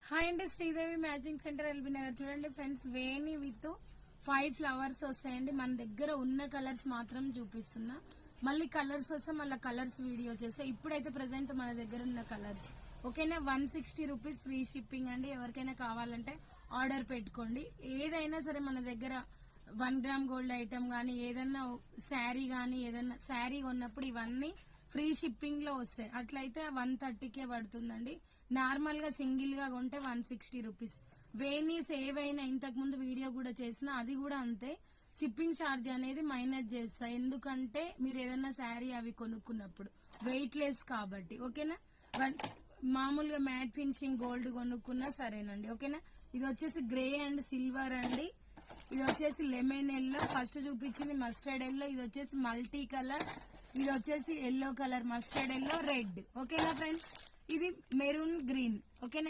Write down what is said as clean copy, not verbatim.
Hi అండి, Sridevi matching centre LB Nagar. చూడండి friends, Veni with 5 flowers వస్తాయండి. మన దగ్గర ఉన్న కలర్స్ మాత్రం చూపిస్తున్నా. మళ్ళీ కలర్స్ వస్తే మళ్ళీ కలర్స్ వీడియో చేస్తే, ఇప్పుడైతే ప్రెసెంట్ మన దగ్గర ఉన్న కలర్స్ ఓకేనా. 160 రూపీస్ ఫ్రీ షిప్పింగ్ అండి. ఎవరికైనా కావాలంటే ఆర్డర్ పెట్టుకోండి. ఏదైనా సరే మన దగ్గర 1 గ్రామ్ గోల్డ్ ఐటమ్ కానీ, ఏదన్నా శారీ కానీ, ఏదన్నా శారీ కొన్నప్పుడు ఇవన్నీ ఫ్రీ షిప్పింగ్ లో వస్తాయి. అట్లయితే 130కే పడుతుందండి. నార్మల్ గా సింగిల్ గా కొంటే 160 రూపీస్. వేణీస్ ఏవైనా ఇంతకు ముందు వీడియో కూడా చేసిన, అది కూడా అంతే. షిప్పింగ్ ఛార్జ్ అనేది మైనస్ చేస్తా, ఎందుకంటే మీరు ఏదైనా శారీ అవి కొనుక్కున్నప్పుడు వెయిట్ లెస్ కాబట్టి ఓకేనా. మామూలుగా మ్యాట్ ఫినిషింగ్ గోల్డ్ కొనుక్కున్నా సరేనండి ఓకేనా. ఇది వచ్చేసి గ్రే అండ్ సిల్వర్ అండి. ఇది వచ్చేసి లెమన్ ఎల్లో, ఫస్ట్ చూపించింది మస్టర్డ్ ఎల్లో. ఇది వచ్చేసి మల్టీ కలర్, ఇది వచ్చేసి yellow colour, mustard yellow, red ఓకేనా ఫ్రెండ్స్. ఇది మెరూన్ గ్రీన్ ఓకేనా.